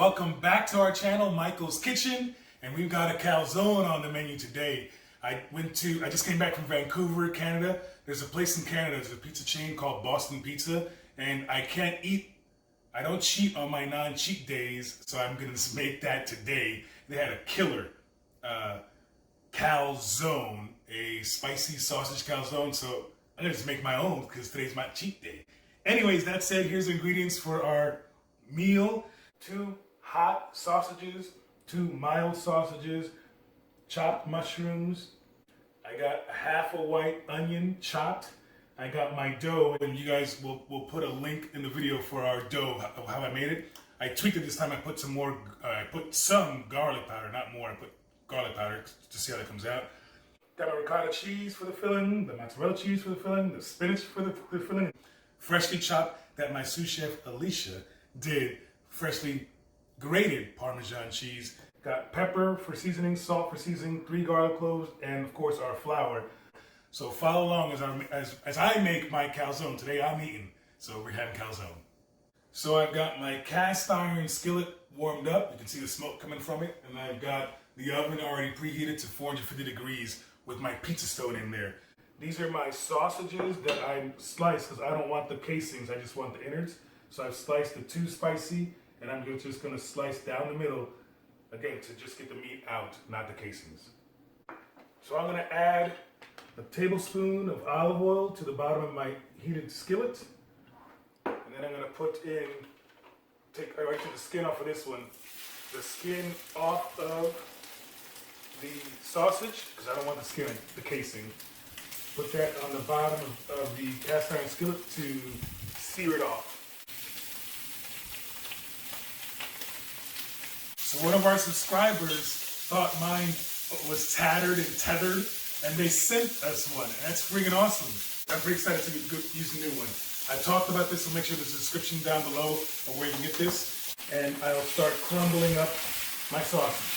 welcome back to our channel, Michael's Kitchen, and we've got a calzone on the menu today. I just came back from Vancouver, Canada. There's a place in Canada, there's a pizza chain called Boston Pizza, and I don't cheat on my non-cheat days, so I'm gonna make that today. They had a killer calzone, a spicy sausage calzone, so I'm gonna just make my own because today's my cheat day. Anyways, that said, here's the ingredients for our meal. 2 hot sausages, 2 mild sausages, chopped mushrooms. I got half a white onion chopped. I got my dough, and you guys will put a link in the video for our dough, how I made it. I tweaked it this time. I put some garlic powder, not more. I put garlic powder to see how that comes out. Got my ricotta cheese for the filling, the mozzarella cheese for the filling, the spinach for the filling. Freshly chopped, that my sous chef Alicia did, freshly grated Parmesan cheese. Got pepper for seasoning, salt for seasoning, 3 garlic cloves, and of course our flour. So follow along as I make my calzone. Today I'm eating, so we're having calzone. So I've got my cast iron skillet warmed up. You can see the smoke coming from it. And I've got the oven already preheated to 450 degrees with my pizza stone in there. These are my sausages that I sliced because I don't want the casings, I just want the innards. So I've sliced the 2 spicy, and I'm just gonna slice down the middle, again, to just get the meat out, not the casings. So I'm gonna add a tablespoon of olive oil to the bottom of my heated skillet. And then I'm gonna take the skin off of this one. The skin off of the sausage, because I don't want the skin, the casing. Put that on the bottom of the cast iron skillet to sear it off. So one of our subscribers thought mine was tattered and tethered, and they sent us one, and that's freaking awesome. I'm pretty excited to use a new one. I talked about this, so make sure there's a description down below of where you can get this, and I'll start crumbling up my sausage.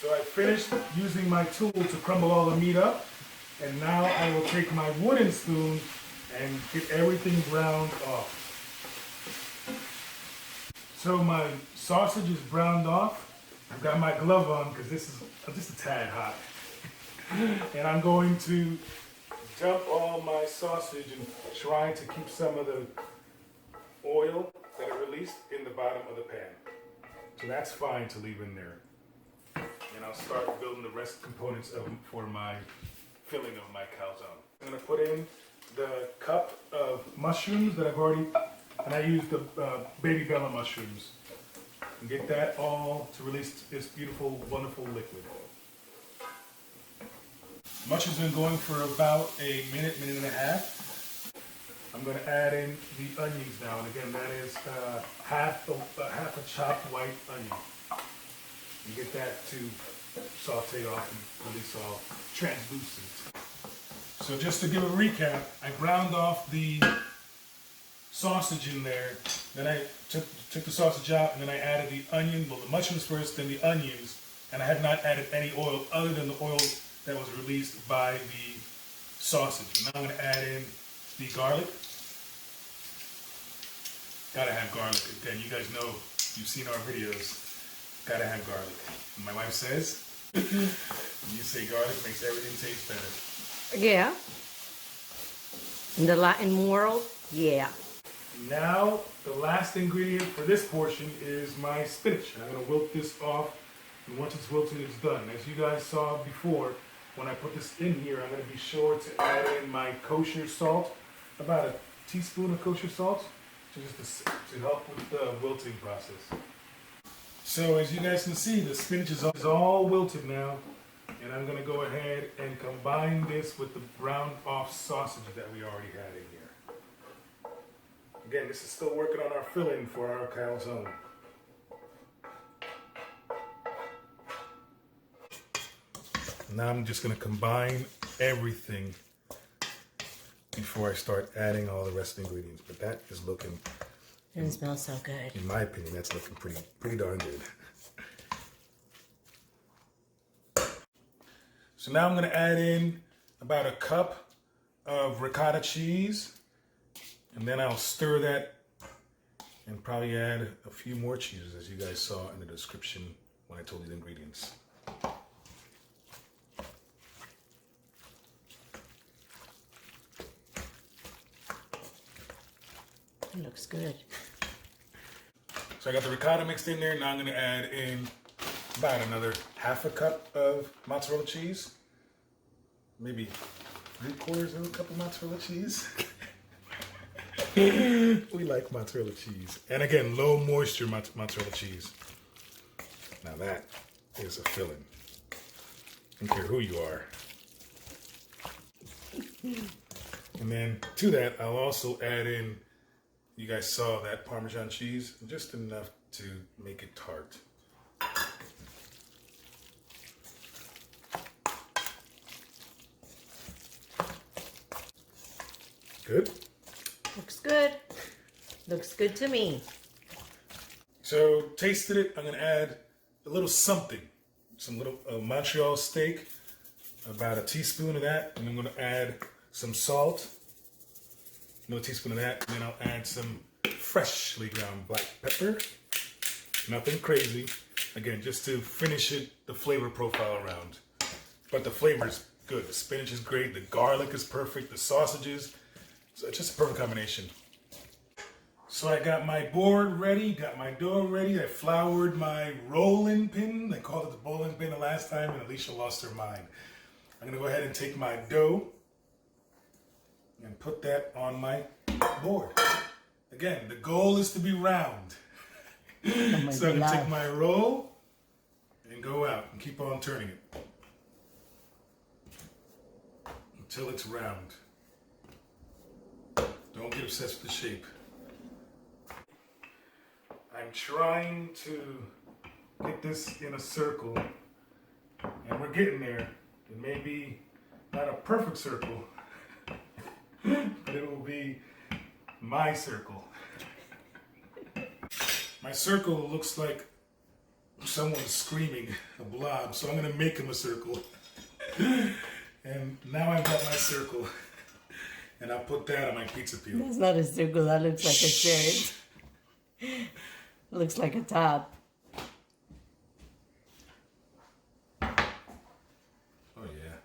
So I finished using my tool to crumble all the meat up, and now I will take my wooden spoon and get everything browned off. So my sausage is browned off. I've got my glove on because this is just a tad hot. And I'm going to dump all my sausage and try to keep some of the oil that it released in the bottom of the pan. So that's fine to leave in there. And I'll start building the rest components for my filling of my calzone. I'm gonna put in the cup of mushrooms that I've already, and I used the baby bella mushrooms. And get that all to release this beautiful, wonderful liquid. Mushrooms have been going for about a minute and a half. I'm gonna add in the onions now, and again, that is half a chopped white onion. And get that to saute off and release all translucent. So just to give a recap, I browned off the sausage in there, then I took the sausage out, and then I added the onion, well, the mushrooms first, then the onions, and I have not added any oil other than the oil that was released by the sausage. Now I'm going to add in the garlic. Gotta have garlic. Again, you guys know, you've seen our videos. Gotta have garlic. My wife says, when you say garlic, makes everything taste better. Yeah. In the Latin world, yeah. Now, the last ingredient for this portion is my spinach. And I'm going to wilt this off, and once it's wilted, it's done. As you guys saw before, when I put this in here, I'm going to be sure to add in my kosher salt, about a teaspoon of kosher salt, to help with the wilting process. So as you guys can see, the spinach is all wilted now, and I'm going to go ahead and combine this with the browned off sausage that we already had in here. Again, this is still working on our filling for our calzone. Now I'm just going to combine everything before I start adding all the rest of the ingredients. But that is looking, It smells so good. in my opinion, that's looking pretty darn good. So now I'm going to add in about a cup of ricotta cheese. And then I'll stir that and probably add a few more cheeses, as you guys saw in the description when I told you the ingredients. It looks good. So I got the ricotta mixed in there. Now I'm going to add in about another half a cup of mozzarella cheese. Maybe 3/4 of a cup of mozzarella cheese. We like mozzarella cheese. And again, low moisture mozzarella cheese. Now that is a filling. I don't care who you are. And then to that, I'll also add in, you guys saw that Parmesan cheese, just enough to make it tart. Good? Looks good. Looks good to me. So, tasted it, I'm gonna add a little something. Some little Montreal steak, about a teaspoon of that, and I'm gonna add some salt, another teaspoon of that, and then I'll add some freshly ground black pepper. Nothing crazy. Again, just to finish it, the flavor profile around. But the flavor is good. The spinach is great, the garlic is perfect, the sausages, so it's just a perfect combination. So I got my board ready, got my dough ready. I floured my rolling pin. They called it the bowling pin the last time, and Alicia lost her mind. I'm gonna go ahead and take my dough and put that on my board. Again, the goal is to be round. So I'm gonna take my roll and go out and keep on turning it until it's round. Don't get obsessed with the shape. I'm trying to get this in a circle, and we're getting there. It may be not a perfect circle, but it will be my circle. My circle looks like someone's screaming, a blob, so I'm gonna make him a circle. And now I've got my circle, and I'll put that on my pizza peel. That's not a circle. That looks like a shirt. It looks like a top. Oh yeah,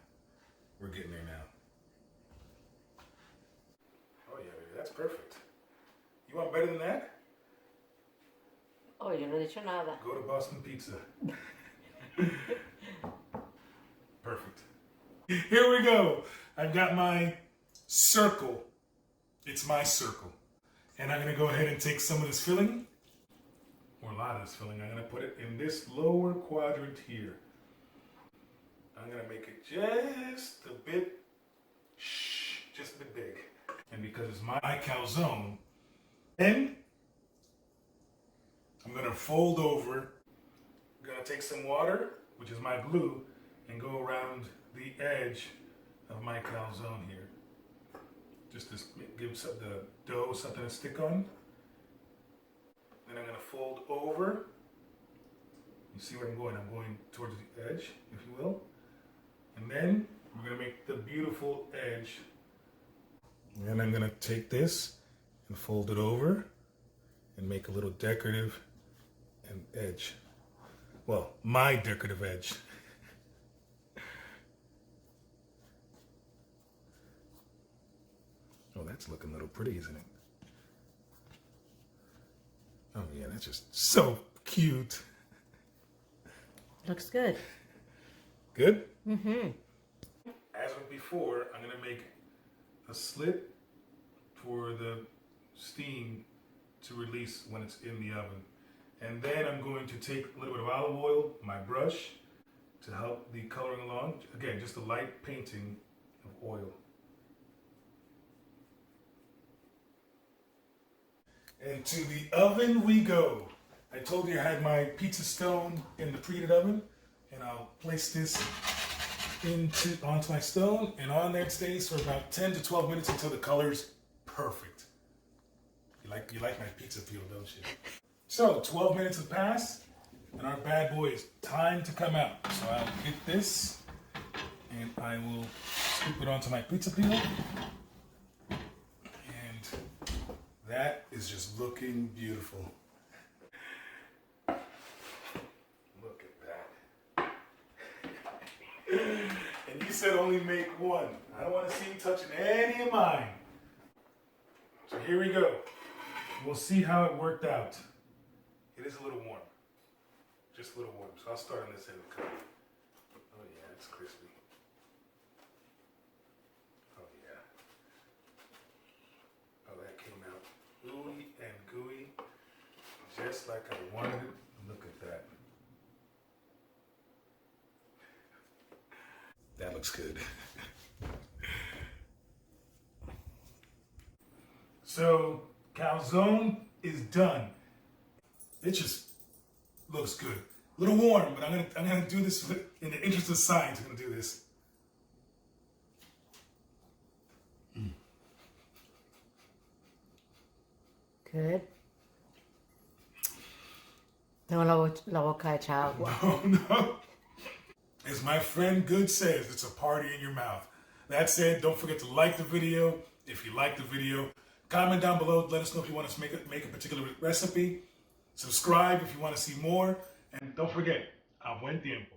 we're getting there now. Oh yeah, baby, that's perfect. You want better than that? Oh, yo no he dicho nada. Go to Boston Pizza. Perfect. Here we go. I've got my circle. It's my circle. And I'm going to go ahead and take some of this filling, or a lot of this filling. I'm going to put it in this lower quadrant here. I'm going to make it just a bit big. And because it's my calzone, then I'm going to fold over. I'm going to take some water, which is my glue, and go around the edge of my calzone here. Just to give the dough something to stick on. Then I'm going to fold over. You see where I'm going? I'm going towards the edge, if you will. And then we're going to make the beautiful edge. And I'm going to take this and fold it over and make a little decorative edge. Well, my decorative edge. Oh, that's looking a little pretty, isn't it? Oh yeah, that's just so cute. Looks good. Good? Mm-hmm. As with before, I'm gonna make a slit for the steam to release when it's in the oven. And then I'm going to take a little bit of olive oil, my brush, to help the coloring along. Again, just a light painting of oil. And to the oven we go. I told you I had my pizza stone in the preheated oven, and I'll place this onto my stone, and on there it stays for about 10 to 12 minutes until the color's perfect. You like my pizza peel, don't you? So 12 minutes have passed, and our bad boy is time to come out. So I'll get this, and I will scoop it onto my pizza peel, and is just looking beautiful. Look at that. And you said only make one. I don't want to see you touching any of mine. So here we go. We'll see how it worked out. It is a little warm. Just a little warm. So I'll start on this end of the cup. Oh yeah, it's crispy. Oh yeah. Oh, that came out ooey and gooey. Just like I wanted it. Look at that. That looks good. So, calzone is done. It just looks good. A little warm, but I'm gonna do this in the interest of science. I'm gonna do this. Good. เราคายเช้ากว่า Oh no. As my friend Good says, it's a party in your mouth. That said, don't forget to like the video if you like the video. Comment down below. Let us know if you want us to make a particular recipe. Subscribe if you want to see more. And don't forget, a buen tiempo.